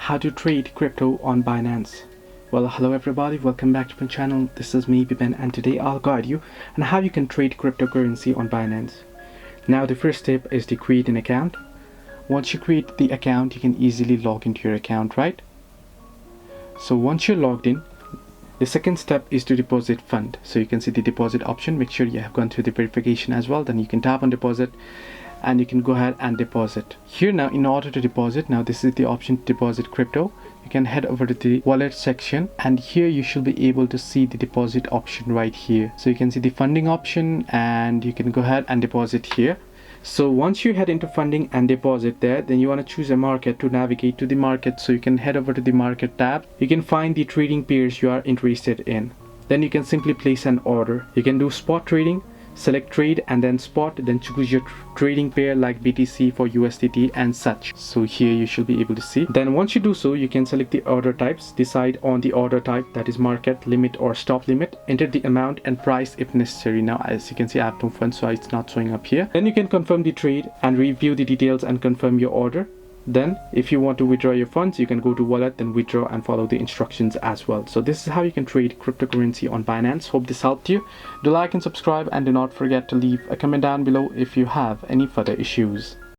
how to trade crypto on Binance. Well, hello everybody, welcome back to my channel. This is me, Biben, and today I'll guide you on how you can trade cryptocurrency on Binance. Now the first step is to create an account. Once you create the account, you can easily log into your account, right? So once you're logged in, the second step is to deposit fund. So you can see the deposit option. Make sure you have gone through the verification as well. Then you can tap on deposit and you can go ahead and deposit. Here now, in order to deposit, now this is the option to deposit crypto. You can head over to the wallet section and here you should be able to see the deposit option right here. So you can see the funding option and you can go ahead and deposit here. So once you head into funding and deposit there, then you want to choose a market to navigate to the market. So you can head over to the market tab. You can find the trading pairs you are interested in. Then you can simply place an order. You can do spot trading, select trade and then spot, then choose your trading pair like BTC for USDT and such. So here you should be able to see. Then once you do so, you can select the order types, decide on the order type, that is market, limit or stop limit, enter the amount and price if necessary. Now as you can see, I have no funds, so it's not showing up here. Then you can confirm the trade and review the details and confirm your order. Then if you want to withdraw your funds, you can go to wallet, then withdraw and follow the instructions as well. So this is how you can trade cryptocurrency on Binance. Hope this helped you. Do like and subscribe and do not forget to leave a comment down below if you have any further issues.